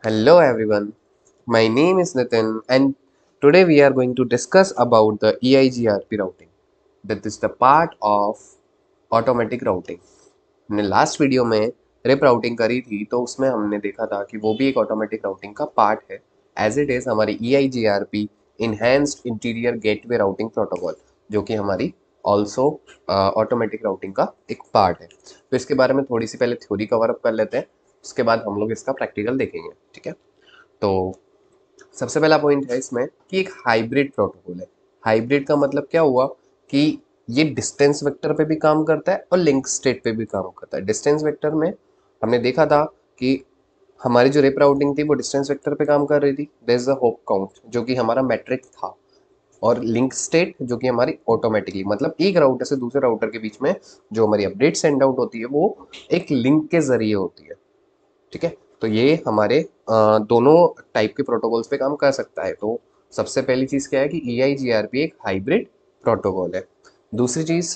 Hello everyone, my name is Nitin and today we are going to discuss about the EIGRP routing. That is the part of automatic routing. हमने last video में rib routing करी थी तो उसमें हमने देखा था कि वो भी एक ऑटोमेटिक राउटिंग का पार्ट है एज इट इज़ हमारी EIGRP enhanced interior gateway routing protocol जो कि हमारी ऑल्सो ऑटोमेटिक राउटिंग का एक पार्ट है। तो इसके बारे में थोड़ी सी पहले थ्योरी कवर अप कर लेते हैं, उसके बाद हम लोग इसका प्रैक्टिकल देखेंगे। ठीक है, तो सबसे पहला पॉइंट है इसमें कि एक हाइब्रिड प्रोटोकॉल है। हाइब्रिड का मतलब क्या हुआ कि ये डिस्टेंस वेक्टर पे भी काम करता है और लिंक स्टेट पे भी काम करता है। डिस्टेंस वेक्टर में हमने देखा था कि हमारी जो रिप राउटिंग थी वो डिस्टेंस वेक्टर पे काम कर रही थी, there is a hop count जो कि हमारा मैट्रिक था, और लिंक स्टेट जो कि हमारी ऑटोमेटिकली मतलब एक राउटर से दूसरे राउटर के बीच में जो हमारी अपडेट सेंड आउट होती है वो एक लिंक के जरिए होती है। ठीक है, तो ये हमारे दोनों टाइप के प्रोटोकॉल्स पे काम कर सकता है। तो सबसे पहली चीज़ क्या है कि EIGRP एक हाइब्रिड प्रोटोकॉल है। दूसरी चीज़,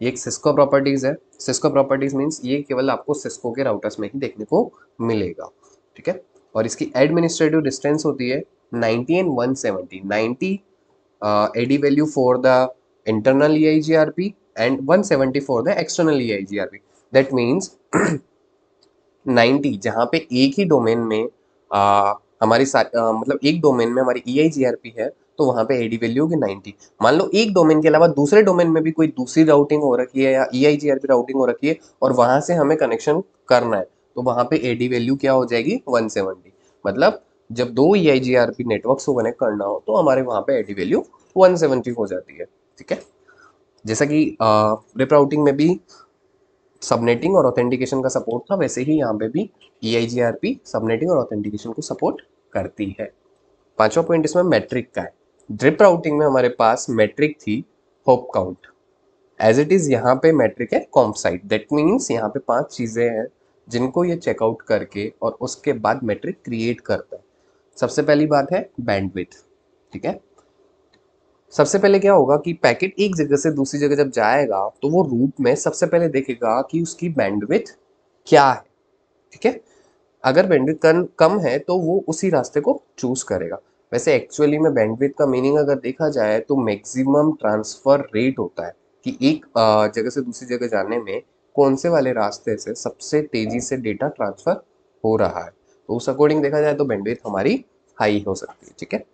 ये एक सिस्को प्रॉपर्टीज़ है। सिस्को प्रॉपर्टीज़ मीन्स ये केवल आपको सिस्को के राउटर्स में ही देखने को मिलेगा। ठीक है, और इसकी एडमिनिस्ट्रेटिव डिस्टेंस होती है 90 and 170। 90 AD value for the internal EIGRP and 170 for the external EIGRP। That means 90 जहाँ पे एक ही डोमेन में हमारी मतलब एक डोमेन में हमारी EIGRP है तो वहाँ पे AD वैल्यू होगी 90। मान लो एक डोमेन के अलावा दूसरे डोमेन में भी कोई दूसरी राउटिंग हो रखी है या EIGRP राउटिंग हो रखी है और वहाँ से हमें कनेक्शन करना है तो वहाँ पे AD वैल्यू क्या हो जाएगी 170। मतलब जब दो EIGRP नेटवर्क्स को कनेक्ट करना हो तो हमारे वहाँ पे AD वैल्यू 170 हो जाती है। ठीक है, जैसा कि रिप राउटिंग में भी सबनेटिंग और ऑथेंटिकेशन का सपोर्ट था वैसे ही यहाँ पे भी EIGRP सबनेटिंग और ऑथेंटिकेशन को सपोर्ट करती है। पांचवा पॉइंट इसमें मैट्रिक का है। ड्रिप राउटिंग में हमारे पास मैट्रिक थी hop count, as it is यहाँ पे मैट्रिक है कॉम्प साइट। दैट मीन्स यहाँ पे 5 चीजें हैं जिनको ये चेकआउट करके और उसके बाद मैट्रिक क्रिएट करता है। सबसे पहली बात है बैंडविड्थ। ठीक है, सबसे पहले क्या होगा कि पैकेट एक जगह से दूसरी जगह जब जाएगा तो वो रूट में सबसे पहले देखेगा कि उसकी बैंडविड्थ क्या है। ठीक है, अगर बैंडविड्थ कम है तो वो उसी रास्ते को चूज करेगा। वैसे एक्चुअली में बैंडविड्थ का मीनिंग अगर देखा जाए तो मैक्सिमम ट्रांसफर रेट होता है कि एक जगह से दूसरी जगह जाने में कौन से वाले रास्ते से सबसे तेजी से डेटा ट्रांसफर हो रहा है। तो उस अकॉर्डिंग देखा जाए तो बैंडविड्थ हमारी हाई हो सकती है। ठीक है,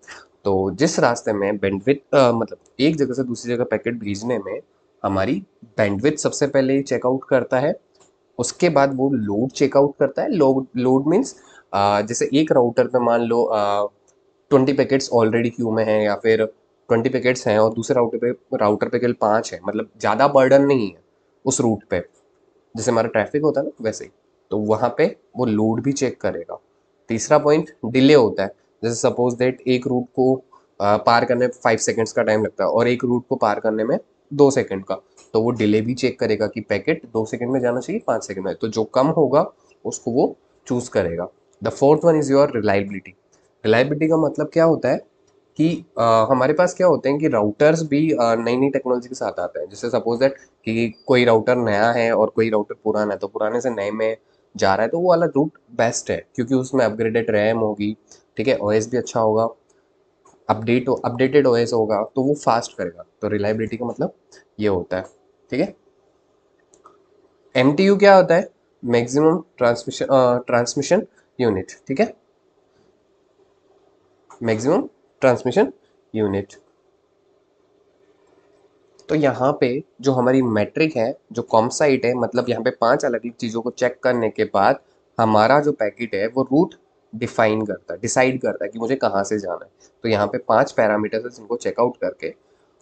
तो जिस रास्ते में बैंडविड्थ मतलब एक जगह से दूसरी जगह पैकेट भेजने में हमारी बैंडविड्थ सबसे पहले चेकआउट करता है, उसके बाद वो लोड चेकआउट करता है। लोड लोड मीन्स जैसे एक राउटर पे मान लो 20 पैकेट्स ऑलरेडी क्यू में हैं या फिर 20 पैकेट्स हैं और दूसरे राउटर पे केवल 5 है, मतलब ज़्यादा बर्डन नहीं है उस रूट पे, जैसे हमारा ट्रैफिक होता है ना वैसे ही। तो वहाँ पे वो लोड भी चेक करेगा। तीसरा पॉइंट डिले होता है। जैसे सपोज दैट एक रूट को पार करने में 5 सेकेंड्स का टाइम लगता है और एक रूट को पार करने में 2 सेकेंड का, तो वो डिले भी चेक करेगा कि पैकेट 2 सेकेंड में जाना चाहिए 5 सेकेंड में, तो जो कम होगा उसको वो चूज करेगा। The fourth one is your reliability. Reliability का मतलब क्या होता है कि हमारे पास क्या होते हैं कि राउटर्स भी नई नई टेक्नोलॉजी के साथ आते हैं। जैसे सपोज दैट कि कोई राउटर नया है और कोई राउटर पुराना है तो पुराने से नए में जा रहा है तो वो वाला रूट बेस्ट है क्योंकि उसमें अपग्रेडेड रैम होगी। ठीक है, ओएस भी अच्छा होगा, अपडेटेड ओएस होगा तो वो फास्ट करेगा। तो रिलायबिलिटी का मतलब ये होता है। ठीक है, MTU क्या होता है? Maximum transmission unit. ठीक है, मैक्सिमम ट्रांसमिशन यूनिट। तो यहाँ पे जो हमारी मैट्रिक है, जो कॉम्साइट है, मतलब यहाँ पे 5 अलग अलग चीज़ों को चेक करने के बाद हमारा जो पैकेट है वो रूट डिफाइन करता है, डिसाइड करता है कि मुझे कहाँ से जाना है। तो यहाँ पे 5 पैरामीटर्स है जिनको चेकआउट करके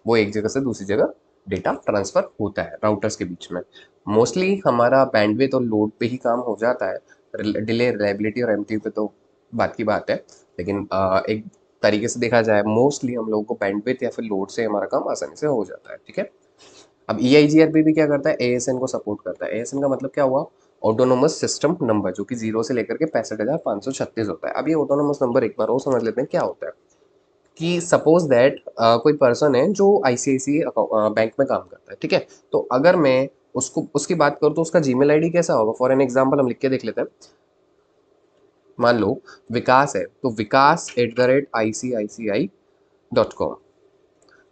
वो एक जगह से दूसरी जगह डेटा ट्रांसफर होता है राउटर्स के बीच में। मोस्टली हमारा बैंडविड्थ और लोड पे ही काम हो जाता है। डिले, रिलायबिलिटी और एमटीयू पे तो बात की बात है, लेकिन एक तरीके से देखा जाए मोस्टली हम लोगों को बैंडविड्थ या फिर लोड से हमारा काम आसानी से हो जाता है। ठीक है, अब EIGRP भी क्या करता है? ASN को सपोर्ट करता है। ASN का मतलब क्या हुआ? ऑटोनोमस सिस्टम नंबर, जो कि 0 से लेकर के 65,536 होता है। अब ये ऑटोनोमस नंबर एक बार और समझ लेते हैं क्या होता है कि सपोज दैट कोई पर्सन है जो ICICI बैंक में काम करता है। ठीक है, तो अगर मैं उसको उसकी बात करूँ तो उसका जीमेल आईडी कैसा होगा? फॉर एन एग्जाम्पल हम लिख के देख लेते हैं। मान लो विकास है तो vikas@icicici.com।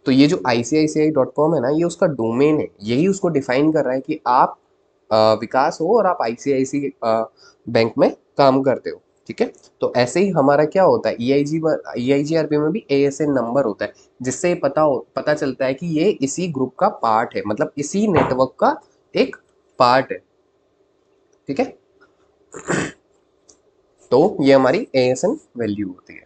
तो ये जो ICICI.com है ना, ये उसका डोमेन है, यही उसको डिफाइन कर रहा है कि आप विकास हो और आप ICICI बैंक में काम करते हो। ठीक है, तो ऐसे ही हमारा क्या होता है, EIGRP में भी ASN नंबर होता है, जिससे पता चलता है कि ये इसी ग्रुप का पार्ट है, मतलब इसी नेटवर्क का एक पार्ट है। ठीक है, तो ये हमारी ASN वैल्यू होती है।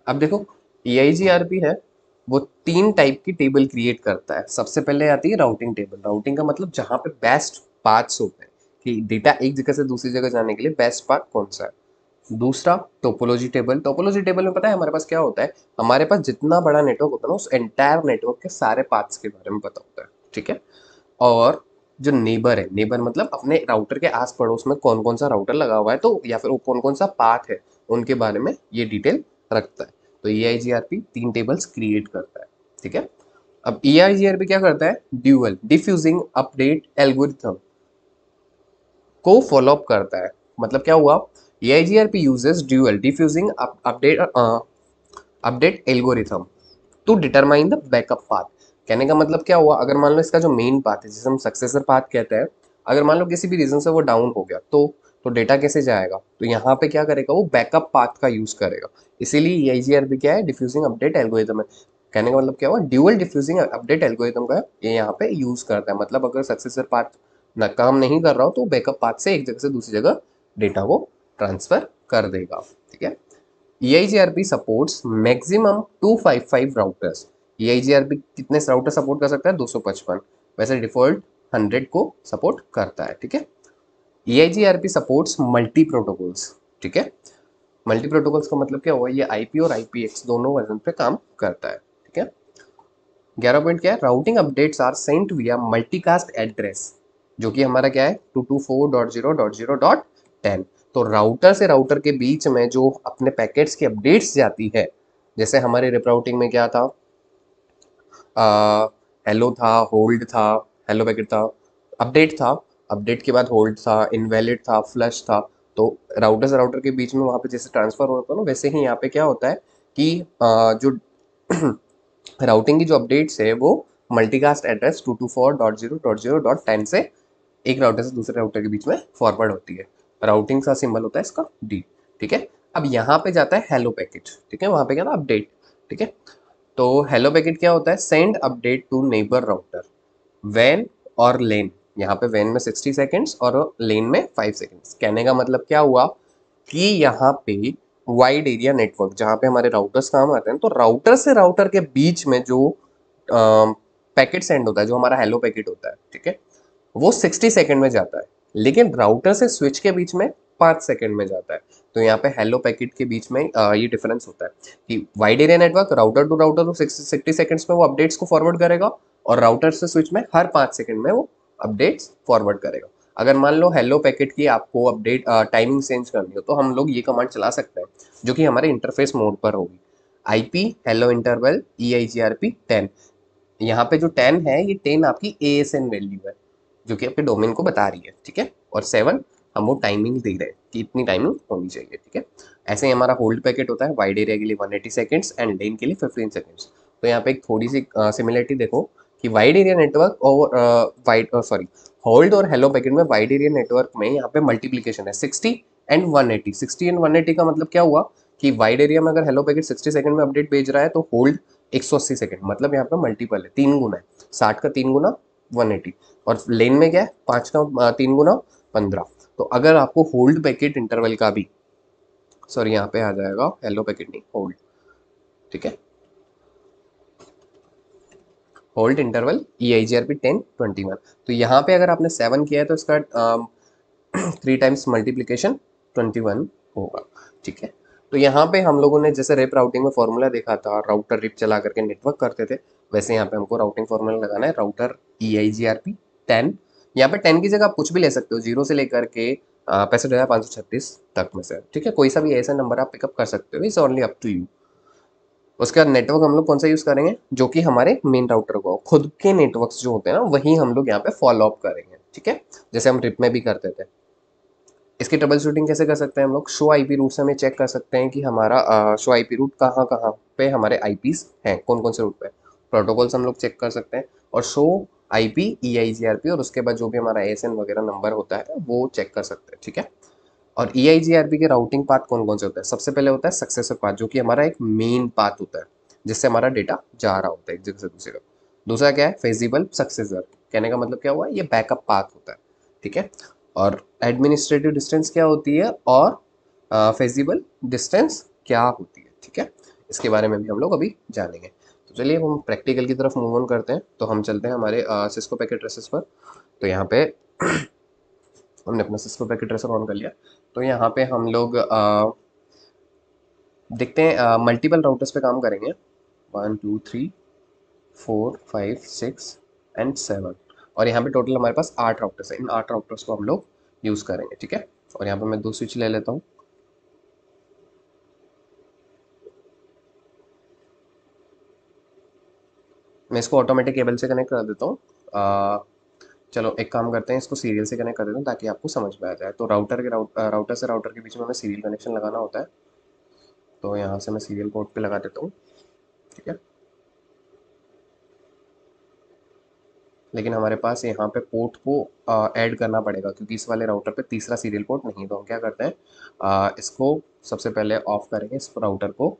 अब देखो EIGRP है, वो 3 टाइप की टेबल क्रिएट करता है। सबसे पहले आती है राउटिंग टेबल। राउटिंग का मतलब जहाँ पे बेस्ट पाथ्स होते हैं, कि डेटा एक जगह से दूसरी जगह जाने के लिए बेस्ट पाथ कौन सा है। दूसरा टोपोलॉजी टेबल। टोपोलॉजी टेबल में पता है हमारे पास क्या होता है, हमारे पास जितना बड़ा नेटवर्क होता है ना, उस एंटायर नेटवर्क के सारे पाथ्स के बारे में पता होता है। ठीक है, और जो नेबर है, नेबर मतलब अपने राउटर के आस पड़ोस में कौन कौन सा राउटर लगा हुआ है, तो या फिर वो कौन कौन सा पाथ है, उनके बारे में ये डिटेल रखता है। तो EIGRP 3 टेबल्स क्रिएट करता है। ठीक है, अब EIGRP क्या करता है, ड्यूअल डिफ्यूजिंग अपडेट एल्गोरिथम को फॉलो अप करता है। मतलब क्या हुआ, EIGRP uses dual diffusing update algorithm to determine the backup path. कहने का मतलब क्या हुआ, अगर मान लो इसका जो मेन पाथ है, जिसे हम सक्सेसर पाथ कहते हैं, अगर मान लो किसी भी रीजन से वो डाउन हो गया, तो डेटा कैसे जाएगा, तो यहाँ पे क्या करेगा, वो बैकअप पाथ का यूज करेगा। इसीलिए EIGRP क्या है, डिफ्यूजिंग अपडेट एल्गोरिथम है। कहने का मतलब क्या हुआ, ड्यूअल डिफ्यूजिंग अपडेट एल्गोरिथम का ये यहाँ पे यूज करता है। मतलब अगर सक्सेसर पाथ ना काम नहीं कर रहा हो, तो बैकअप पाथ से एक जगह से दूसरी जगह डेटा को ट्रांसफर कर देगा। ठीक है, EIGRP supports maximum 255 routers. EIGRP कितने राउटर सपोर्ट कर सकता है, 255। वैसे डिफॉल्ट 100 को सपोर्ट करता है। ठीक है, EIGRP सपोर्ट्स मल्टी प्रोटोकॉल्स। ठीक है, मल्टी प्रोटोकॉल्स का मतलब क्या हुआ, ये IP और IPX दोनों वर्जन पे काम करता है। ठीक है, 11 पॉइंट क्या है, राउटिंग अपडेट्स आर सेंट विया मल्टीकास्ट एड्रेस, जो कि हमारा क्या है 224.0.0.10। तो राउटर से राउटर के बीच में जो अपने पैकेट्स की अपडेट्स जाती है, जैसे हमारे रिप राउटिंग में क्या था, हेलो था, होल्ड था, हेलो पैकेट था, अपडेट था, अपडेट के बाद होल्ड था, इनवैलिड था, फ्लश था। तो राउटर से राउटर के बीच में वहाँ पे जैसे ट्रांसफर होता है ना, वैसे ही यहाँ पे क्या होता है कि जो राउटिंग की जो अपडेट्स है वो मल्टीकास्ट एड्रेस 224.0.0.10 से एक राउटर से दूसरे राउटर के बीच में फॉरवर्ड होती है। राउटिंग का सिंबल होता है इसका D। ठीक है, अब यहाँ पे जाता है हेलो पैकेट। ठीक है, वहाँ पे क्या था, अपडेट। ठीक है, तो हेलो पैकेट क्या होता है, send update to neighbour router वैन और लेन। यहाँ पे वैन में 60 सेकेंड्स और लेन में 5 सेकेंड्स। कहने का मतलब क्या हुआ कि यहाँ पे वाइड एरिया नेटवर्क, जहाँ पे हमारे राउटर्स काम आते हैं, तो राउटर से राउटर के बीच में जो पैकेट सेंड होता है, जो हमारा हेलो पैकेट होता है, ठीक है, वो 60 सेकेंड में जाता है। लेकिन राउटर से स्विच के बीच में 5 सेकेंड में जाता है। तो यहाँ पे हेलो पैकेट के बीच में ये डिफरेंस होता है कि wide area network router to router तो 60 सेकेंड्स में वो अपडेट्स को फॉरवर्ड करेगा, और राउटर से स्विच में हर 5 सेकेंड में वो अपडेट्स फॉरवर्ड करेगा। अगर मान लो हेलो पैकेट की आपको अपडेट टाइमिंग चेंज करनी हो, तो हम लोग ये कमांड चला सकते हैं, जो कि हमारे इंटरफेस मोड पर होगी, IP हेलो इंटरवल EIGRP 10। यहाँ पे जो 10 है, ये 10 आपकी ASN वैल्यू है, जो कि आपके डोमेन को बता रही है। ठीक है, और 7 हम वो टाइमिंग दे रहे हैं कि इतनी टाइमिंग होनी चाहिए। ठीक है, ऐसे ही हमारा होल्ड पैकेट होता है वाइड एरिया के लिए 180 सेकेंड्स एंड लेन के लिए 15 सेकेंड्स। तो यहाँ पे एक थोड़ी सी सिमिलरिटी देखो कि वाइड एरिया नेटवर्क और होल्ड और हेलो पैकेट में वाइड एरिया नेटवर्क में यहाँ पे मल्टीप्लीकेशन है 60 एंड 180। 60 एंड 180 का मतलब क्या हुआ कि वाइड एरिया में अगर हेलो पैकेट 60 सेकंड में अपडेट भेज रहा है, तो होल्ड 180 सेकंड, मतलब यहाँ पे मल्टीपल है, 3 गुना है, 60 का 3 गुना 180। और लेन में क्या है, 5 का 3 गुना 15। तो अगर आपको होल्ड पैकेट इंटरवल का भी, सॉरी यहाँ पे आ जाएगा हेलो पैकेट नहीं, होल्ड। ठीक है, होल्ड इंटरवल EIGRP 1021। तो यहाँ पे अगर आपने 7 किया है, तो इसका 3 टाइम्स मल्टीप्लीकेशन 21 होगा। ठीक है, तो यहाँ पे हम लोगों ने जैसे रिप राउटिंग में फॉर्मूला देखा था, राउटर रिप चला करके नेटवर्क करते थे, वैसे यहाँ पे हमको राउटिंग फॉर्मूला लगाना है, राउटर EIGRP 10। यहाँ पे 10 की जगह आप कुछ भी ले सकते हो, 0 से लेकर के 65,536 तक में से। ठीक है, कोई सा भी ऐसा नंबर आप पिकअप कर सकते हो, it's only up to you. उसके बाद नेटवर्क हम लोग कौन सा यूज़ करेंगे, जो कि हमारे मेन राउटर को, खुद के नेटवर्क्स जो होते हैं ना, वही हम लोग यहाँ पे फॉलो अप करेंगे। ठीक है, जैसे हम रिप में भी करते थे। इसकी ट्रबल शूटिंग कैसे कर सकते हैं हम लोग? शो आईपी रूट से हमें चेक कर सकते हैं कि हमारा शो आईपी रूट कहाँ कहाँ पे हमारे आईपीस हैं, कौन कौन से रूट पे। प्रोटोकॉल्स हम लोग चेक कर सकते हैं, और शो आईपी EIGRP, और उसके बाद जो भी हमारा ASN वगैरह नंबर होता है वो चेक कर सकते हैं, ठीक है। और EIGRP के राउटिंग पाथ कौन कौन से होते हैं? सबसे पहले होता है सक्सेसर पाथ, जो कि हमारा एक मेन पाथ होता है जिससे हमारा डेटा जा रहा होता है एक जगह से दूसरी जगह। दूसरा क्या है? Feasible successor. कहने का मतलब क्या हुआ? ये बैकअप पाथ होता है, ठीक है। और एडमिनिस्ट्रेटिव डिस्टेंस क्या होती है, और फेजिबल डिस्टेंस क्या होती है, ठीक है। इसके बारे में भी हम लोग अभी जानेंगे। तो चलिए अब हम प्रैक्टिकल की तरफ मूव ऑन करते हैं। तो हम चलते हैं हमारे सिस्को पैकेट ट्रेसेस पर। तो यहाँ पे हमने अपना सिस्को पैकेट ट्रेसर ऑन कर लिया। तो यहाँ पे हम लोग देखते हैं मल्टीपल राउटर्स पे काम करेंगे। 1 2 3 4 5 6 एंड 7, और यहाँ पे टोटल हमारे पास 8 राउटर्स हैं। इन 8 राउटर्स को हम लोग यूज़ करेंगे, ठीक है। और यहाँ पे मैं 2 स्विच ले लेता हूँ। मैं इसको ऑटोमेटिक केबल से कनेक्ट कर देता हूँ। चलो एक काम करते हैं, इसको सीरियल से कनेक्ट कर देता हूँ ताकि आपको समझ में आ जाए। तो राउटर से राउटर के बीच में हमें सीरियल कनेक्शन लगाना होता है। तो यहाँ से मैं सीरियल पोर्ट पे लगा देता हूँ, ठीक है। लेकिन हमारे पास यहाँ पे पोर्ट को ऐड करना पड़ेगा, क्योंकि इस वाले राउटर पे तीसरा सीरियल पोर्ट नहीं है। तो हम क्या करते हैं, इसको सबसे पहले ऑफ करेंगे इस राउटर को।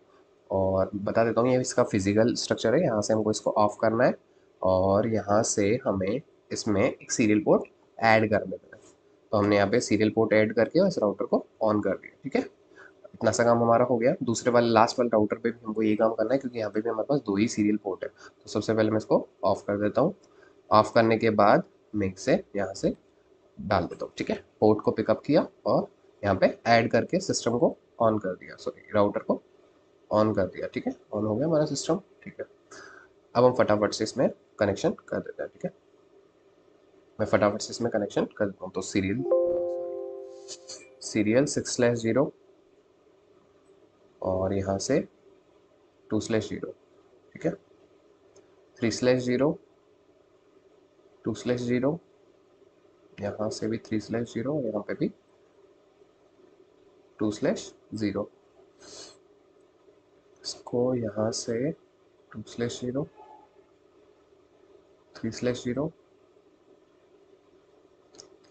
और बता देता हूँ, ये इसका फिजिकल स्ट्रक्चर है। यहाँ से हमको इसको ऑफ करना है, और यहाँ से हमें इसमें एक सीरियल पोर्ट ऐड कर देना है। तो हमने यहाँ पे सीरियल पोर्ट ऐड करके इस राउटर को ऑन कर दिया, ठीक है। इतना सा काम हमारा हो गया। दूसरे वाले लास्ट वाले राउटर पे भी हमको ये काम करना है, क्योंकि यहाँ पे भी हमारे पास 2 ही सीरियल पोर्ट है। तो सबसे पहले मैं इसको ऑफ कर देता हूँ। ऑफ करने के बाद मैं इसे यहाँ से डाल देता हूँ, ठीक है। पोर्ट को पिकअप किया और यहाँ पे ऐड करके सिस्टम को ऑन कर दिया, सॉरी राउटर को ऑन कर दिया, ठीक है। ऑन हो गया हमारा सिस्टम, ठीक है। अब हम फटाफट से इसमें कनेक्शन कर देते हैं, ठीक है। मैं फटाफट से इसमें कनेक्शन कर देता हूँ। तो सीरियल 6/0, और यहाँ से 2/0, ठीक है। 3/0, 2/0, यहाँ से भी 3/0, यहाँ पे भी 2/0। इसको यहाँ से 2/0, 3/0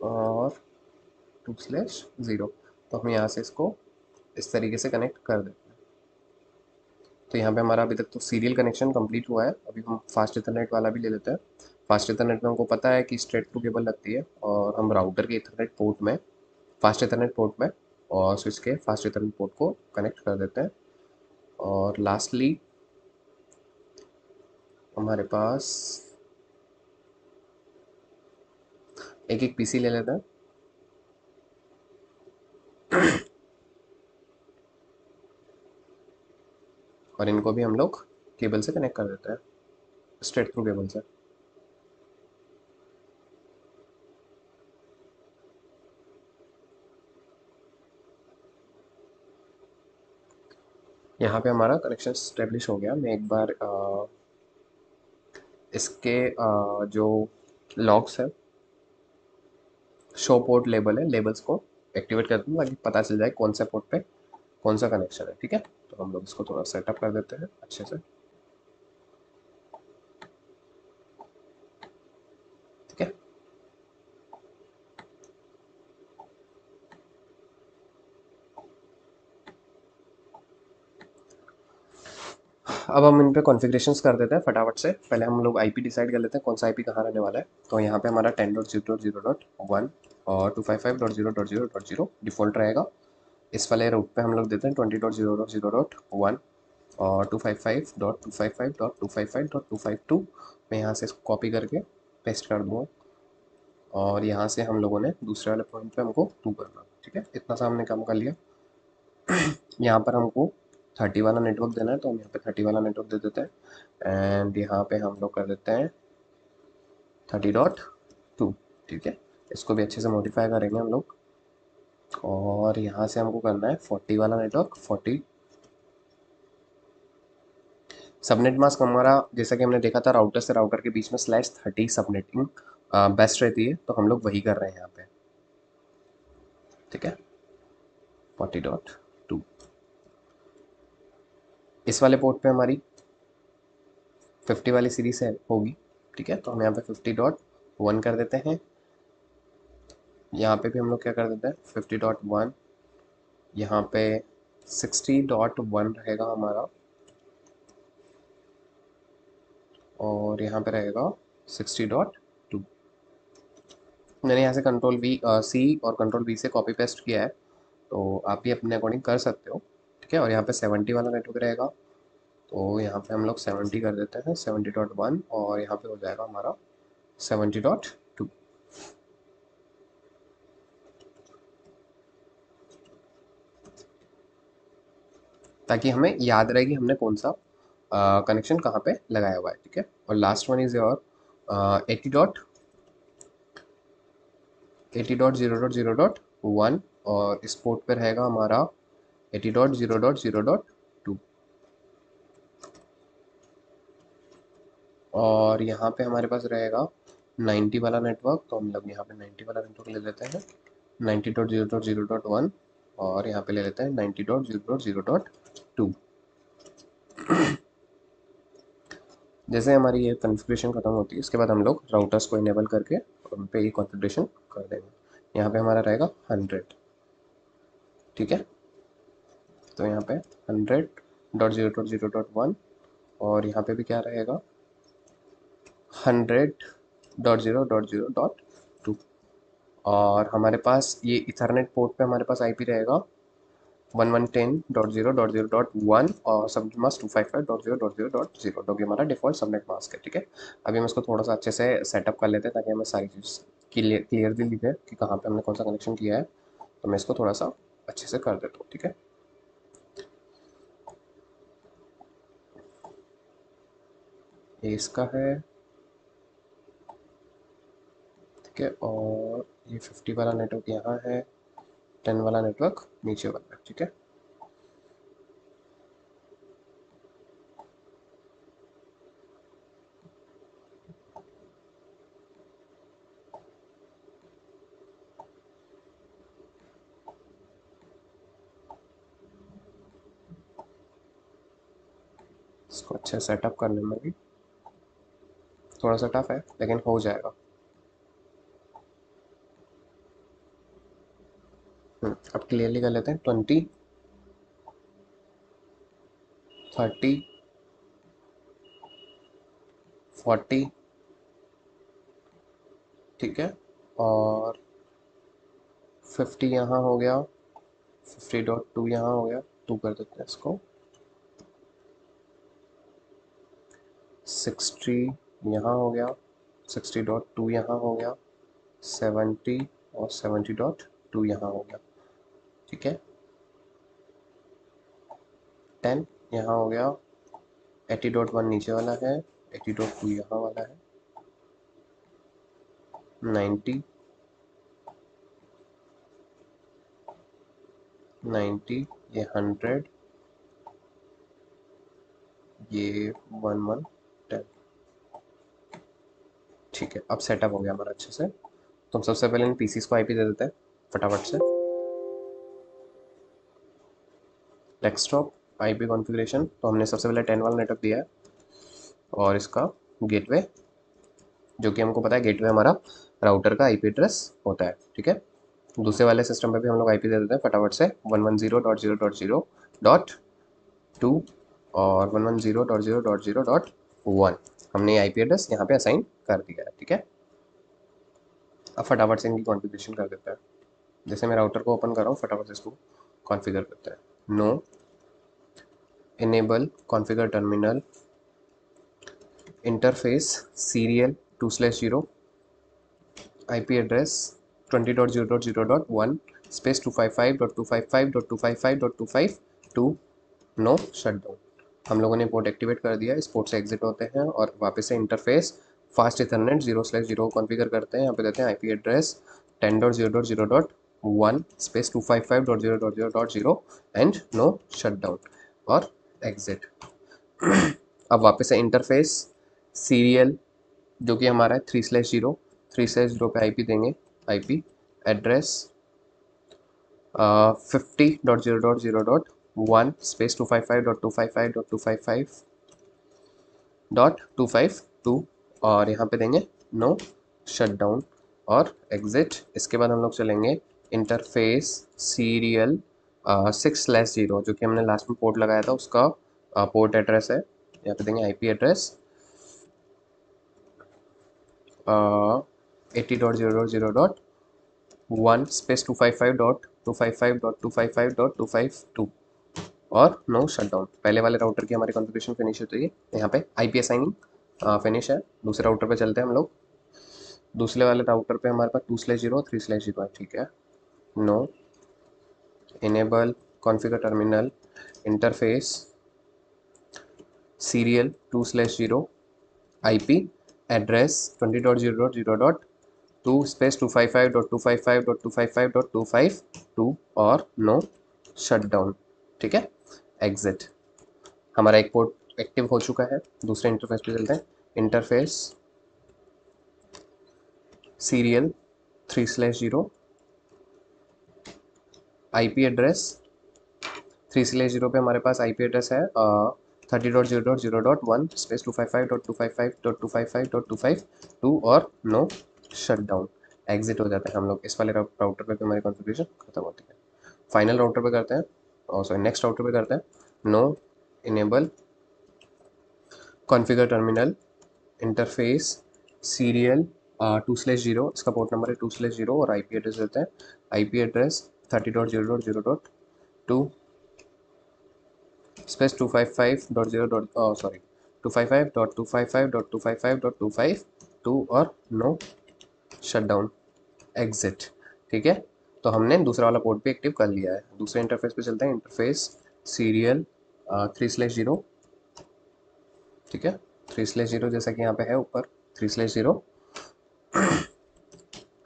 और 2/0। तो हम यहाँ से इसको इस तरीके से कनेक्ट कर देते हैं। तो यहाँ पे हमारा अभी तक तो सीरियल कनेक्शन कंप्लीट हुआ है। अभी हम फास्ट इथरनेट वाला भी ले लेते हैं। फास्ट इथरनेट में हमको पता है कि स्ट्रेट थ्रू केबल लगती है, और हम राउटर के इथरनेट पोर्ट में, फास्ट इथरनेट पोर्ट में, और स्विच के फास्ट इथरनेट पोर्ट को कनेक्ट कर देते हैं। और लास्टली हमारे पास एक एक पीसी ले लेते हैं। और इनको भी हम लोग केबल से कनेक्ट कर देते हैं, स्ट्रेट थ्रू केबल से। यहाँ पे हमारा कनेक्शन स्टेब्लिश हो गया। मैं एक बार इसके जो लॉग्स है, शो पोर्ट लेबल है, लेबल्स को एक्टिवेट कर दूँ ताकि पता चल जाए कौन से पोर्ट पे कौन सा कनेक्शन है, ठीक है। तो हम लोग इसको थोड़ा सेटअप कर देते हैं अच्छे से, ठीक है। अब हम इन पे कॉन्फ़िगरेशंस कर देते हैं फटाफट से। पहले हम लोग आईपी डिसाइड कर लेते हैं कौन सा आईपी कहाँ रहने वाला है। तो यहाँ पे हमारा 10.0.0.1 और 255.0.0.0 डिफ़ॉल्ट रहेगा। इस वाले रूट पे हम लोग देते हैं 20.0.0.1 और 255.255.255.252। मैं यहाँ से इसको कॉपी करके पेस्ट कर दूँगा, और यहाँ से हम लोगों ने दूसरे वाले पॉइंट पे हमको 2 करना, ठीक है। इतना सा हमने काम कर लिया। यहाँ पर हमको 30 वाला नेटवर्क देना है, तो हम यहाँ पे 30 वाला नेटवर्क दे देते हैं। एंड यहाँ पे हम लोग कर देते हैं 30.2, ठीक है। इसको भी अच्छे से मॉडिफाई करेंगे हम लोग। और यहाँ से हमको करना है 40 वाला नेटवर्क, 40। सबनेट मास्क हमारा, जैसा कि हमने देखा था, राउटर से राउटर के बीच में /30 सबनेटिंग बेस्ट रहती है, तो हम लोग वही कर रहे हैं यहाँ पे, ठीक है, 40.2। इस वाले पोर्ट पे हमारी 50 वाली सीरीज है होगी, ठीक है। तो हम यहाँ पे 50.1 कर देते हैं, यहाँ पे भी हम लोग क्या कर देते हैं 50.1, यहाँ पे 60.1 रहेगा हमारा, और यहाँ पे रहेगा 60.2। मैंने यहाँ से कंट्रोल वी सी और कंट्रोल वी से कॉपी पेस्ट किया है, तो आप भी अपने अकॉर्डिंग कर सकते हो, ठीक है। और यहाँ पे 70 वाला नेटवर्क रहेगा, तो यहाँ पे हम लोग 70 कर देते हैं, 70.1, और यहाँ पे हो जाएगा हमारा 70.2, ताकि हमें याद रहे कि हमने कौन सा कनेक्शन कहाँ पे लगाया हुआ है, ठीक है। और लास्ट वन इज योर 80.0.0.1, और इस पोर्ट पे रहेगा हमारा 80.0.0.2, और यहाँ पे हमारे पास रहेगा 90 वाला नेटवर्क, तो हम लोग यहाँ पे 90 वाला नेटवर्क ले लेते हैं, 90.0.0.1, और यहाँ पे ले लेते हैं 90.0.0.2। जैसे हमारी ये कॉन्फ़िगरेशन ख़त्म होती है, इसके बाद हम लोग राउटर्स को इनेबल करके उन पे ये कॉन्फ़िगरेशन कर देंगे। यहाँ पे हमारा रहेगा 100, ठीक है। तो यहाँ पे 100.0.0.1, और यहाँ पे भी क्या रहेगा 100.0.0.2, और हमारे पास ये इथरनेट पोर्ट पे हमारे पास आईपी रहेगा 1110.0.0.1, और सबनेट मास्क 255.0.0.0, जो कि हमारा डिफ़ॉल्ट सबनेट मास्क है, ठीक है। अभी हम इसको थोड़ा सा अच्छे से सेटअप कर लेते हैं, ताकि हमें सारी चीज़ क्लियरली दिखे कि कहाँ पे हमने कौन सा कनेक्शन किया है। तो मैं इसको थोड़ा सा अच्छे से कर देता हूँ, ठीक है। ये इसका है, ठीक है, और ये 50 वाला नेटवर्क यहाँ है, 10 वाला नेटवर्क नीचे वाला है, ठीक है। इसको अच्छे सेटअप करने में भी थोड़ा सा टफ है, लेकिन हो जाएगा। अब क्लियरली कर लेते हैं, 20, 30, 40, ठीक है, और 50 यहाँ हो गया, 50.2 यहाँ हो गया, 2 कर देते हैं इसको, 60 यहाँ हो गया, 60.2 यहाँ हो गया, 70 और 70.2 यहाँ हो गया, ठीक है। 10 यहाँ हो गया, 80.1 नीचे वाला है, 80.2 यहाँ वाला है, 90, 90, ये 100, ये 1110, ठीक है। अब सेटअप हो गया हमारा अच्छे से। तो हम सबसे पहले इन पीसीस को आईपी दे देते हैं फटाफट से। डेस्कटॉप आईपी कॉन्फ़िगरेशन, तो हमने सबसे पहले 10 वाला नेटवर्क दिया है, और इसका गेटवे, जो कि हमको पता है गेटवे हमारा राउटर का आईपी एड्रेस होता है, ठीक है। दूसरे वाले सिस्टम पे भी हम लोग आईपी दे देते हैं फटाफट से, 110.0.0.0.2 और 110.0.0.0.1। हमने आईपी एड्रेस यहाँ पे असाइन कर दिया है, ठीक है। अब फटाफट से इनकी कॉन्फ़िगरेशन कर देते हैं। जैसे मैं राउटर को ओपन कर रहा हूँ, फटाफट से इसको कॉन्फ़िगर करते हैं। No enable configure terminal interface serial 2/0 IP address 20.0.0.1 space 255.255.255.252 no shutdown. हम लोगों ने पोर्ट एक्टिवेट कर दिया, इस पोर्ट से एग्जिट होते हैं और वापस से इंटरफेस फास्ट इथरनेट 0/0 कॉन्फ़िगर करते हैं। यहाँ पे देते हैं IP address 10.0.0.1 space 255.0.0.0 and no shutdown और एग्जिट। अब वापस से इंटरफेस सीरियल, जो कि हमारा है 3/0 पे आईपी देंगे, आईपी एड्रेस 50.0.0.1 स्पेस 255.255.255.252 और यहाँ पे देंगे नो शटडाउन और एग्जिट। इसके बाद हम लोग चलेंगे इंटरफेस सीरियल 6/0 जो कि हमने लास्ट में पोर्ट लगाया था उसका पोर्ट एड्रेस है। यहाँ पे देंगे आईपी एड्रेस 80.0.0.1 स्पेस 255.255.255.252 और नो शटडाउन। पहले वाले राउटर की हमारी कॉन्फ़िगरेशन फिनिश होती है। यहाँ पे आईपी असाइनिंग फिनिश है। दूसरे राउटर पे चलते हैं हम लोग। दूसरे वाले राउटर पे हमारे पास 2/0 3/0 है, ठीक है। No enable configure terminal interface serial 2/0 IP address 20.0.0.2 space 255.255.255.252 और नो शटडाउन, ठीक है। एग्जिट। हमारा एक पोर्ट एक्टिव हो चुका है। दूसरे इंटरफेस पे चलते हैं। इंटरफेस सीरियल 3/0 आईपी एड्रेस 3/0 पे हमारे पास आईपी एड्रेस है 30.0.0.1 स्पेस 255.255.255.252 और नो शटडाउन। एग्जिट हो जाता है हम लोग। इस वाले राउटर पे हमारी कॉन्फ़िगरेशन खत्म होती है। फाइनल राउटर पे करते हैं और सॉरी नेक्स्ट राउटर पे करते हैं। No enable configure terminal interface serial 2/0 इसका पोर्ट नंबर है 2/0 और आईपी एड्रेस देते हैं। आईपी एड्रेस 30.0.0.2 स्पेस 255.255.255.255.252 और नो शटडाउन एग्जिट, ठीक है। तो हमने दूसरा वाला पोर्ट भी एक्टिव कर लिया है। दूसरे इंटरफेस पे चलते हैं। इंटरफेस सीरियल 3/0, ठीक है। 3/0 जैसा कि यहाँ पे है ऊपर 3/0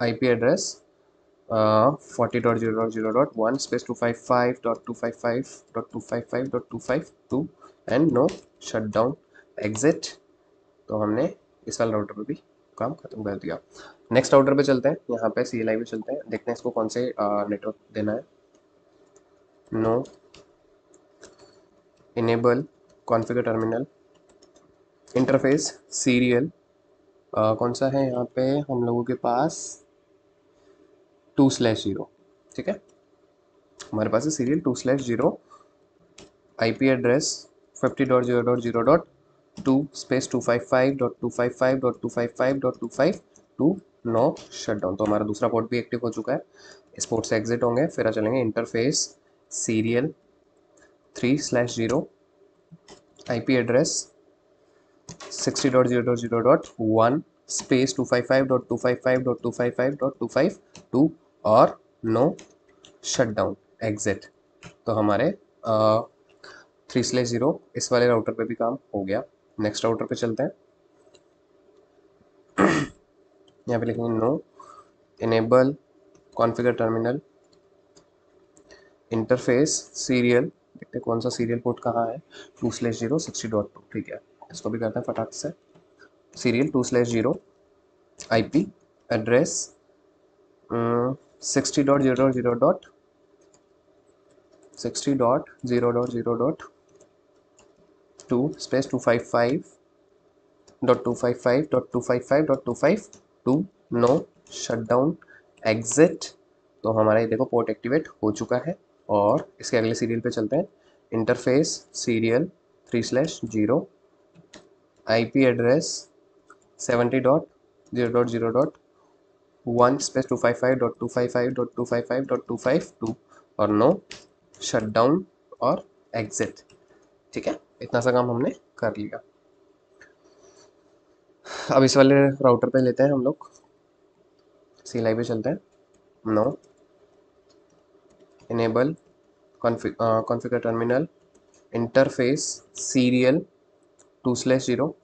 IP address 40.0.0.1 space 255.255.255.252 and no shutdown exit. तो हमने इस वाले राउटर पे भी काम खत्म कर दिया। नेक्स्ट राउटर पे चलते हैं। यहाँ पे CLI पे चलते हैं, देखते हैं इसको कौन से नेटवर्क देना है। No enable configure terminal interface serial कौन सा है यहाँ पे हम लोगों के पास 2/0, ठीक है। हमारे पास है serial 2/0 IP address 50.0.0.2 space 255.255.255.252 no shutdown. तो हमारा दूसरा पोर्ट भी एक्टिव हो चुका है। इस पोर्ट से एग्जिट होंगे, फिर चलेंगे interface serial 3/0 IP address 60.0.0.1 space 255.255.255.252 और नो शटडाउन एग्जिट। तो हमारे 3/0 इस वाले राउटर पे भी काम हो गया। नेक्स्ट राउटर पे चलते हैं। यहाँ पे लिखेंगे no enable configure terminal interface serial, देखते हैं कौन सा सीरियल पोर्ट कहाँ है 2/0 60.2, ठीक है। इसको भी करते हैं फटाक से। Serial 2/0 IP address 60.0.0.2 space 255.255.255.252 no shutdown exit. तो हमारा ये देखो पोर्ट एक्टिवेट हो चुका है। और इसके अगले सीरियल पे चलते हैं। Interface serial 3/0 IP address 70.0.0.1 space 255.255.255.252 और नो शटडाउन और एग्जिट, ठीक है। इतना सा काम हमने कर लिया। अब इस वाले राउटर पे लेते हैं हम लोग। CLI पे चलते हैं। No enable configure terminal interface serial 2/0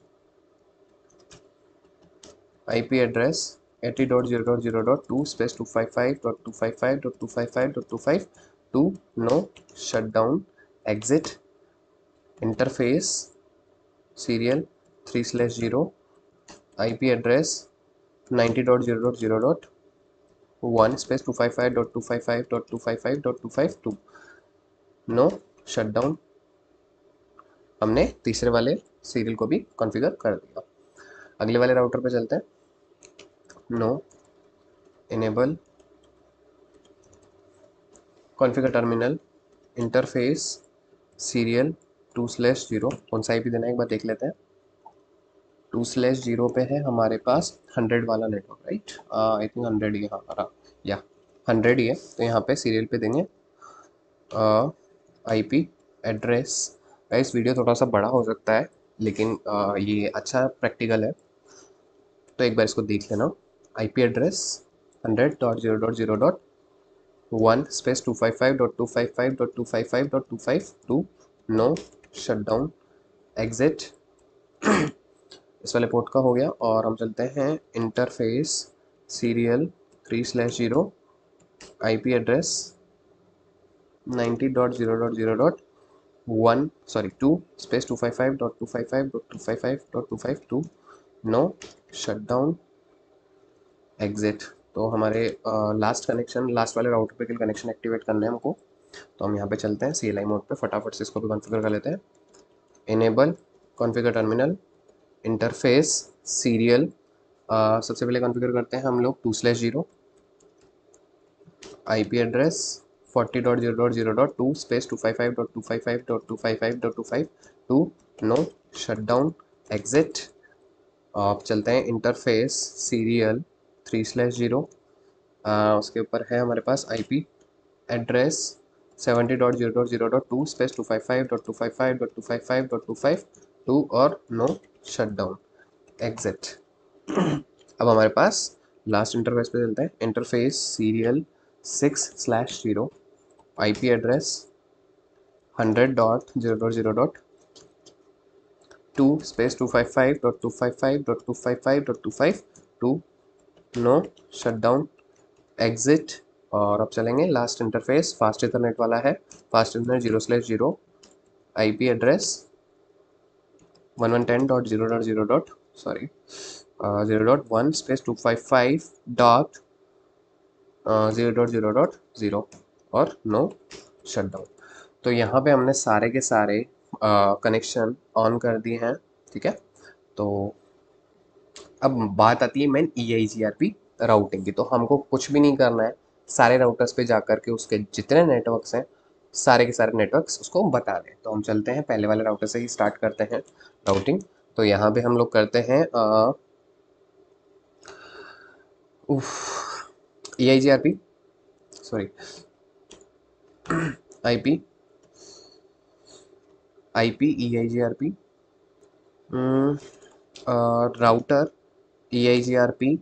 IP address 80.0.0.2 space 255.255.255.252 no shutdown exit. Interface serial 3/0 IP address 90.0.0.1 1 space 255.255.255.252 no shutdown. हमने तीसरे वाले सीरियल को भी कॉन्फ़िगर कर दिया। अगले वाले राउटर पे चलते हैं। No enable configure terminal interface serial 2/0। कौन सा IP देना है एक बार देख लेते हैं। 2/0 पे है हमारे पास 100 वाला नेटवर्क, राइट? आई थिंक 100 ही है, हाँ या 100 ही है। तो यहाँ पे सीरियल पे देंगे IP एड्रेस। इस वीडियो थोड़ा सा बड़ा हो सकता है, लेकिन ये अच्छा प्रैक्टिकल है, तो एक बार इसको देख लेना। IP address 100.0.0.1 space 255.255.255.252 no shutdown exit. इस वाले पोर्ट का हो गया। और हम चलते हैं interface serial 3/0 IP address 90.0.0.1 sorry 2 space 255.255.255.252 no shutdown exit. तो हमारे लास्ट कनेक्शन, लास्ट वाले राउटर पे कनेक्शन एक्टिवेट करना है हमको। तो हम यहाँ पे चलते हैं CLI मोड पे, फटाफट से इसको भी कॉन्फ़िगर कर लेते हैं। Enable configure terminal interface serial, सबसे पहले कॉन्फ़िगर करते हैं हम लोग 2/0 IP address 40.0.0.2 space 255.255.255.252 no shutdown exit. आप चलते हैं इंटरफेस सीरियल 3/0, उसके ऊपर है हमारे पास IP एड्रेस 70.0.0.2 स्पेस 255.255.255.252 और नो शटडाउन एग्जिट। अब हमारे पास लास्ट इंटरफेस पे चलते हैं। Interface serial 6/0 IP address 100.0.0.2 space 255.255.255.252 no shutdown exit. और अब चलेंगे लास्ट इंटरफेस, फास्ट इथरनेट वाला है। Fast ethernet 0/0 IP address 1110.0.0. Sorry 0.1 space 255.0.0.0 और नो शटडाउन। तो यहाँ पे हमने सारे के सारे कनेक्शन ऑन कर दिए हैं, ठीक है। तो अब बात आती है मेन EIGRP राउटिंग की। तो हमको कुछ भी नहीं करना है, सारे राउटर्स पे जा कर के उसके जितने नेटवर्क्स हैं, सारे के सारे नेटवर्क्स उसको बता दें। तो हम चलते हैं पहले वाले राउटर से ही स्टार्ट करते हैं राउटिंग। तो यहाँ पे हम लोग करते हैं EIGRP sorry IP EIGRP router EIGRP।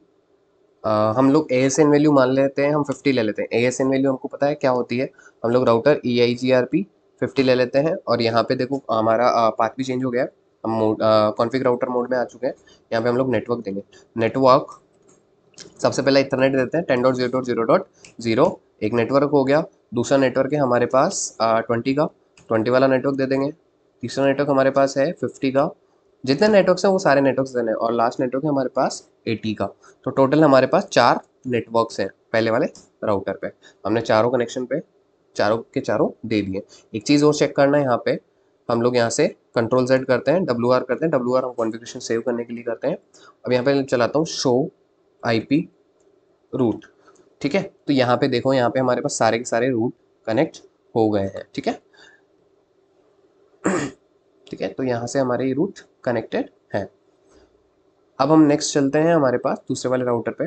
हम लोग ASN वैल्यू मान लेते हैं, हम 50 ले लेते हैं। ASN वैल्यू हमको पता है क्या होती है। हम लोग राउटर EIGRP 50 ले लेते हैं। और यहाँ पे देखो हमारा पाथ भी चेंज हो गया है, हम मोड कॉन्फ़िग राउटर मोड में आ चुके हैं। यहाँ पे हम लोग नेटवर्क देंगे। नेटवर्क सबसे पहले इथरनेट देते हैं 10.0.0.0, एक नेटवर्क हो गया। दूसरा नेटवर्क है हमारे पास 20 का, 20 वाला नेटवर्क दे देंगे। तीसरा नेटवर्क हमारे पास है 50 का। जितने नेटवर्क्स हैं वो सारे नेटवर्क्स देने हैं। और लास्ट नेटवर्क है हमारे पास 80 का। तो टोटल हमारे पास 4 नेटवर्क्स हैं पहले वाले राउटर पे। हमने चारों कनेक्शन पे चारों के चारों दे दिए। एक चीज़ और चेक करना है, यहाँ पे हम लोग यहाँ से Ctrl Z करते हैं, WR करते हैं। WR हम कॉन्फ़िगरेशन सेव करने के लिए करते हैं। अब यहाँ पे चलाता हूँ शो IP रूट, ठीक है। तो यहाँ पे देखो, यहाँ पे हमारे पास सारे के सारे रूट कनेक्ट हो गए हैं, ठीक है। ठीक है, तो यहाँ से हमारे ये रूट कनेक्टेड है। अब हम नेक्स्ट चलते हैं हमारे पास दूसरे वाले राउटर पे।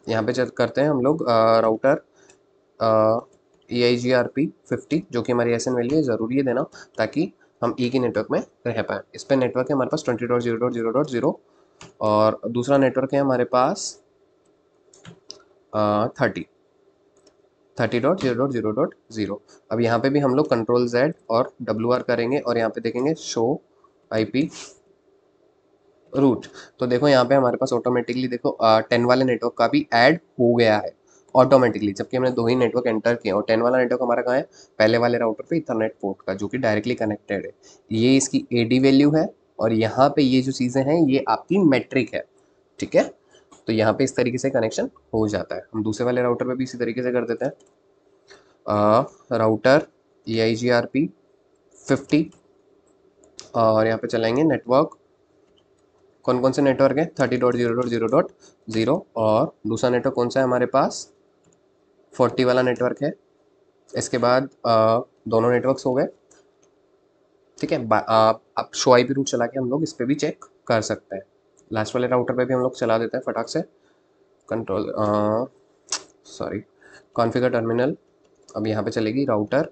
यहाँ पे चेक करते हैं हम लोग राउटर EIGRP 50, जो कि हमारी SN वैल्यू है, ज़रूरी है देना ताकि हम एक ही नेटवर्क में रह पाएँ। इस पर नेटवर्क है हमारे पास 20.0.0.0 और दूसरा नेटवर्क है हमारे पास 30.0.0.0। अब यहाँ पे भी हम लोग Ctrl Z और WR करेंगे और यहाँ पे देखेंगे शो IP रूट। तो देखो यहाँ पे हमारे पास ऑटोमेटिकली देखो 10 वाले नेटवर्क का भी ऐड हो गया है ऑटोमेटिकली, जबकि हमने 2 ही नेटवर्क एंटर किए। और 10 वाला नेटवर्क हमारा कहाँ है, पहले वाले राउटर पे इथरनेट पोर्ट का, जो कि डायरेक्टली कनेक्टेड है। ये इसकी AD वैल्यू है और यहाँ पे ये जो चीज़ें हैं ये आपकी मेट्रिक है, ठीक है। तो यहाँ पे इस तरीके से कनेक्शन हो जाता है। हम दूसरे वाले राउटर पे भी इसी तरीके से कर देते हैं। राउटर EIGRP 50 और यहाँ पे चलाएंगे नेटवर्क। कौन कौन से नेटवर्क है? 30.0.0.0 और दूसरा नेटवर्क कौन सा है हमारे पास? 40 वाला नेटवर्क है। इसके बाद दोनों नेटवर्क्स हो गए, ठीक है। आप शो IP रूट चला के हम लोग इस पर भी चेक कर सकते हैं। लास्ट वाले राउटर पे भी हम लोग चला देते हैं फटाक से। Control sorry configure terminal. अब यहाँ पे चलेगी राउटर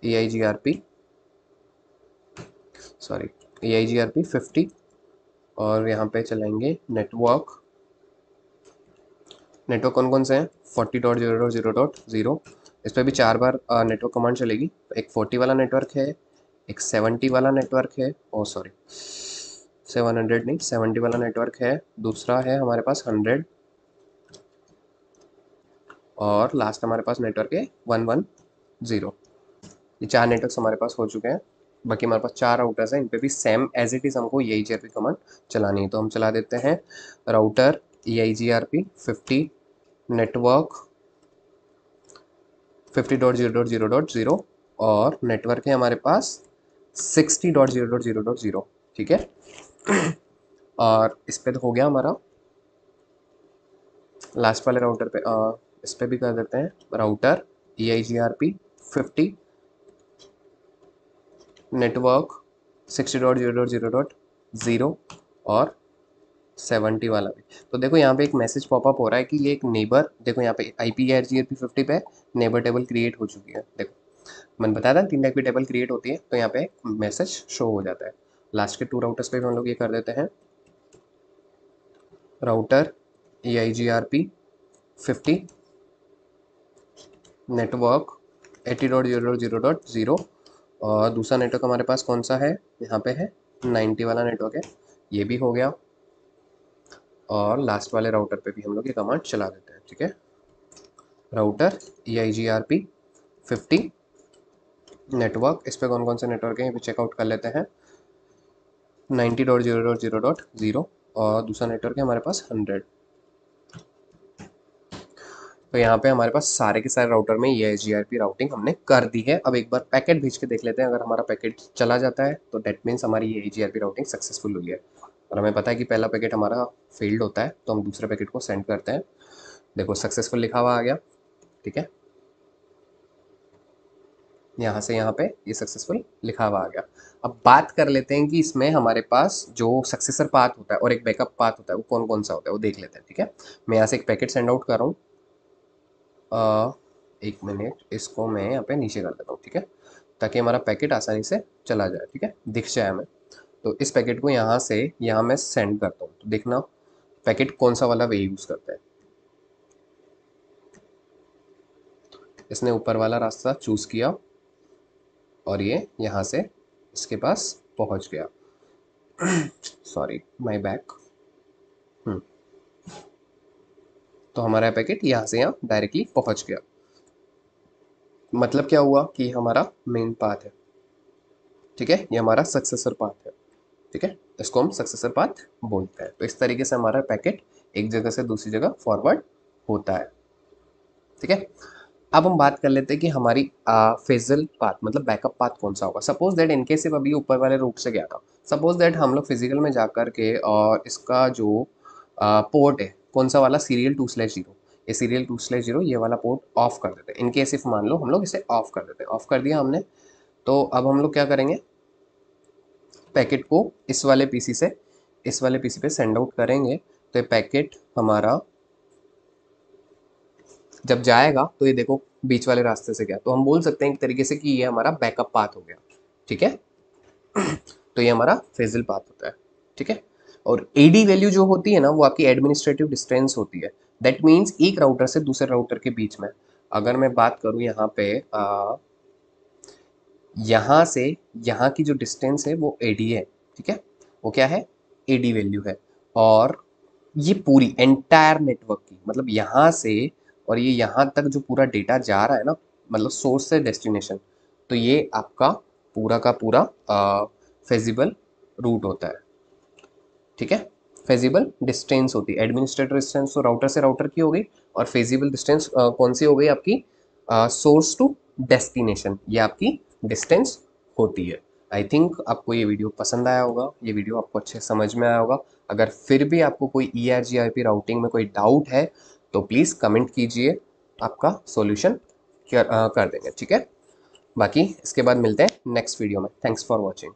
EIGRP 50 और यहाँ पे चलाएंगे नेटवर्क। नेटवर्क कौन कौन से हैं? 40.0.0.0। इस पर भी 4 बार नेटवर्क कमांड चलेगी। एक 40 वाला नेटवर्क है, एक 70 वाला नेटवर्क है, ओ सॉरी 700 नहीं 70 वाला नेटवर्क है, दूसरा है हमारे पास 100 और लास्ट हमारे पास नेटवर्क है 110। ये 4 नेटवर्क्स हमारे पास हो चुके हैं। बाकी हमारे पास 4 राउटर्स हैं, इन पे भी सेम एज इट इज़ हमको EIGRP कमांड चलानी है। तो हम चला देते हैं राउटर EIGRP 50 नेटवर्क 50.0.0.0 और नेटवर्क है हमारे पास 60.0.0.0, ठीक है। और इस पे तो हो गया हमारा। लास्ट वाले राउटर पे इस पे भी कर देते हैं राउटर EIGRP 50 नेटवर्क 60.0.0.0 और 70 वाला भी। तो देखो यहाँ पे एक मैसेज पॉपअप हो रहा है कि ये एक नेबर, देखो यहाँ पे IPIGRP 50 पे नेबर टेबल क्रिएट हो चुकी है। देखो मैंने बताया था 3 टाइप की टेबल क्रिएट होती है, तो यहाँ पे मैसेज शो हो जाता है। लास्ट के 2 राउटर्स पे भी हम लोग ये कर देते हैं राउटर EIGRP 50 नेटवर्क 80.0.0.0 और दूसरा नेटवर्क हमारे पास कौन सा है? यहाँ पे है 90 वाला नेटवर्क है, ये भी हो गया। और लास्ट वाले राउटर पे भी हम लोग ये कमांड चला देते हैं, ठीक है। राउटर EIGRP 50 नेटवर्क, इस पे कौन कौन से नेटवर्क हैं ये भी चेकआउट कर लेते हैं। 90.0.0.0 और दूसरा नेटवर्क है हमारे पास 100। तो यहाँ पे हमारे पास सारे के सारे राउटर में EIGRP राउटिंग हमने कर दी है। अब एक बार पैकेट भेज के देख लेते हैं। अगर हमारा पैकेट चला जाता है तो डेट मीन्स हमारी EIGRP राउटिंग सक्सेसफुल हुई है। और हमें पता है कि पहला पैकेट हमारा फेल्ड होता है, तो हम दूसरे पैकेट को सेंड करते हैं। देखो सक्सेसफुल लिखा हुआ आ गया, ठीक है। यहाँ से यहाँ पे ये सक्सेसफुल लिखा हुआ आ गया। अब बात कर लेते हैं कि इसमें हमारे पास जो सक्सेसर पाथ होता है और एक बैकअप पाथ होता है वो कौन कौन सा होता है वो देख लेते हैं, ठीक है। मैं यहाँ से एक पैकेट सेंड आउट कर रहा हूँ। एक मिनट, इसको मैं यहाँ पे नीचे कर देता हूँ, ठीक है, ताकि हमारा पैकेट आसानी से चला जाए, ठीक है, दिख जाए हमें। तो इस पैकेट को यहाँ से यहाँ मैं सेंड करता हूँ। तो देखना पैकेट कौन सा वाला वे यूज़ करता है। इसने ऊपर वाला रास्ता चूज़ किया और ये यहाँ से इसके पास पहुँच गया। Sorry my back. तो हमारा पैकेट यहाँ से यहाँ डायरेक्टली पहुँच गया। मतलब क्या हुआ कि हमारा मेन पाथ है, ठीक है, ये हमारा सक्सेसर पाथ है, ठीक है, इसको हम सक्सेसर पाथ बोलते हैं। तो इस तरीके से हमारा पैकेट एक जगह से दूसरी जगह फॉरवर्ड होता है, ठीक है। अब हम बात कर लेते हैं कि हमारी फेजल पाथ मतलब बैकअप पाथ कौन सा होगा। सपोज दैट इनके सिर्फ अभी ऊपर वाले रूट से गया था, सपोज दैट हम लोग फिजिकल में जा कर के और इसका जो पोर्ट है कौन सा वाला serial 2/0, ये serial 2/0 ये वाला पोर्ट ऑफ कर देते हैं। इनके सिर्फ मान लो हम लोग इसे ऑफ कर देते हैं, ऑफ कर दिया हमने। तो अब हम लोग क्या करेंगे, पैकेट को इस वाले पीसी से इस वाले पीसी पे सेंड आउट करेंगे। तो ये पैकेट हमारा जब जाएगा तो ये देखो बीच वाले रास्ते से गया, तो हम बोल सकते हैं एक तरीके से कि ये हमारा बैकअप पाथ हो गया, ठीक है। तो ये हमारा फेजल पाथ होता है, ठीक है। और एडी वैल्यू जो होती है ना वो आपकी एडमिनिस्ट्रेटिव डिस्टेंस होती है। दैट मीन्स एक राउटर से दूसरे राउटर के बीच में, अगर मैं बात करूँ यहाँ पे यहाँ से यहाँ की जो डिस्टेंस है वो एडी है, ठीक है, वो क्या है, एडी वैल्यू है। और ये पूरी एंटायर नेटवर्क की मतलब यहाँ से और ये यहाँ तक जो पूरा डेटा जा रहा है ना, मतलब सोर्स से डेस्टिनेशन, तो ये आपका पूरा का पूरा फेजिबल रूट होता है, ठीक है। फेजिबल डिस्टेंस होती है। एडमिनिस्ट्रेटर डिस्टेंस तो राउटर से राउटर की हो गई, और फेजिबल डिस्टेंस कौन सी हो गई आपकी, सोर्स टू डेस्टिनेशन, ये आपकी डिस्टेंस होती है। आई थिंक आपको ये वीडियो पसंद आया होगा, ये वीडियो आपको अच्छे समझ में आया होगा। अगर फिर भी आपको कोई EIGRP राउटिंग में कोई डाउट है तो प्लीज़ कमेंट कीजिए, आपका सॉल्यूशन कर देंगे, ठीक है। बाकी इसके बाद मिलते हैं नेक्स्ट वीडियो में। Thanks for watching.